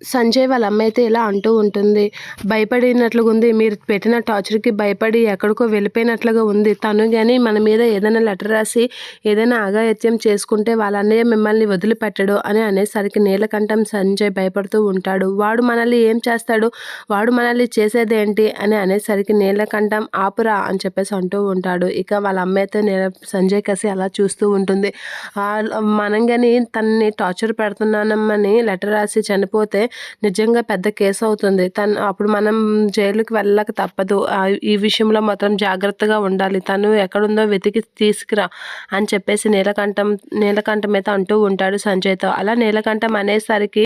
సంజయ్ వాళ్ళ అమ్మ అయితే ఇలా అంటూ ఉంటుంది. భయపడినట్లుగా ఉంది. మీరు పెట్టిన టార్చర్‌కి భయపడి ఎక్కడికో వెళ్ళిపోయినట్లుగా ఉంది. తను గాని మన మీద ఏదైనా లెటర్ రాసి ఏదైనా అఘాయిత్యం చేసుకుంటే వాళ్ళ అన్నయ్య మిమ్మల్ని వదిలిపెట్టడు అని అనేసరికి నీలకంఠం సంజయ్ భయపడుతూ ఉంటాడు. వాడు మనల్ని ఏం చేస్తాడు? వాడు మనల్ని చేసేదేంటి? అని అనేసరికి నీలకంఠం ఆపురా అని చెప్పేసి అంటూ ఉంటాడు. ఇక వాళ్ళ అమ్మ అయితే సంజయ్ కసి అలా చూస్తూ ఉంటుంది. మనం గాని తనని టార్చర్ పెడుతున్నామని లెటర్ రాసి చనిపోతే నిజంగా పెద్ద కేసు అవుతుంది. అప్పుడు మనం జైలుకి వెళ్ళక తప్పదు. ఈ విషయంలో మాత్రం జాగ్రత్తగా ఉండాలి. తను ఎక్కడుందో వెతికి తీసుకురా అని చెప్పేసి నీలకంఠం అయితే అంటూ ఉంటాడు సంజయ్‌తో. అలా నీలకంఠం అనేసరికి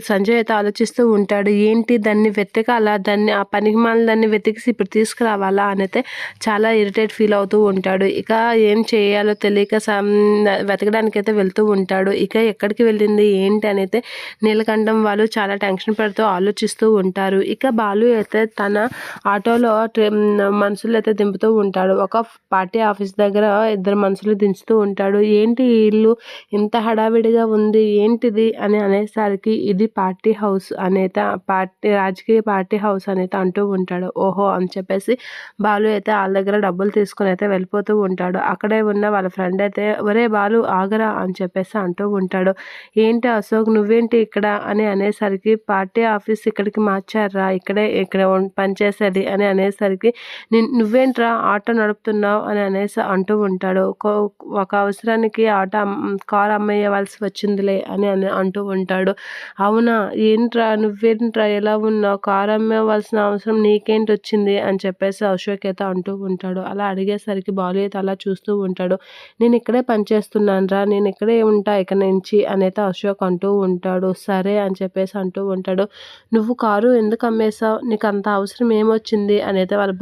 సంజయ్ అయితే ఆలోచిస్తూ ఉంటాడు. ఏంటి దాన్ని వెతకాలా? ఆ పనికిమాలిన దాన్ని వెతికిసి ఇప్పుడు తీసుకురావాలా? అనైతే చాలా ఇరిటేట్ ఫీల్ అవుతూ ఉంటాడు. ఇక ఏం చేయాలో తెలియక వెతకడానికైతే వెళ్తూ ఉంటాడు. ఇక ఎక్కడికి వెళ్ళింది ఏంటి అనైతే నీలకంఠం వాళ్ళు చాలా టెన్షన్ పడుతూ ఆలోచిస్తూ ఉంటారు. ఇక బాలు అయితే తన ఆటోలో మనుషులైతే దింపుతూ ఉంటాడు. ఒక పార్టీ ఆఫీస్ దగ్గర ఇద్దరు మనుషులు దించుతూ ఉంటాడు. ఏంటి ఈ ఇల్లు ఇంత హడావిడిగా ఉంది ఏంటిది అని అనేసరికి ఇది పార్టీ హౌస్ రాజకీయ పార్టీ హౌస్ అనేది అంటూ ఉంటాడు. ఓహో అని చెప్పేసి బాలు అయితే వాళ్ళ దగ్గర డబ్బులు తీసుకుని అయితే వెళ్ళిపోతూ ఉంటాడు. అక్కడే ఉన్న వాళ్ళ ఫ్రెండ్ అయితే ఒరే బాలు ఆగరా అని చెప్పేసి అంటూ ఉంటాడు. ఏంటి అశోక్ నువ్వేంటి ఇక్కడ అని అనేసరికి పార్టీ ఆఫీస్ ఇక్కడికి మార్చారా ఇక్కడ పనిచేసేది అని అనేసరికి నువ్వేంట్రా ఆటో నడుపుతున్నావు అని అనేసి అంటూ ఉంటాడు. ఒక అవసరానికి కారు అమ్మేయవలసి వచ్చిందిలే అని అంటూ ఉంటాడు. అవునా నువ్వేంట్రా ఎలా ఉన్నావు? కారు అమ్మేవలసిన అవసరం నీకేంటి వచ్చింది అని చెప్పేసి అశోక్ అయితే అంటూ ఉంటాడు. అలా అడిగేసరికి బాలు అయితే అలా చూస్తూ ఉంటాడు. నేను ఇక్కడే పనిచేస్తున్నాను రా, నేను ఇక్కడే ఉంటా ఇక నుంచి అనైతే అశోక్ అంటూ ఉంటాడు. సరే అని చెప్పేసి అంటూ ఉంటాడు. నువ్వు కారు ఎందుకు అమ్మేశావు? నీకు అంత అవసరం ఏమొచ్చింది అనైతే వాళ్ళ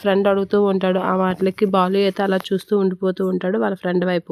ఫ్రెండ్ అడుగుతూ ఉంటాడు. ఆ మాటలకి బాలు అయితే అలా చూస్తూ ఉండిపోతూ ఉంటాడు వాళ్ళ ఫ్రెండ్ వైపు.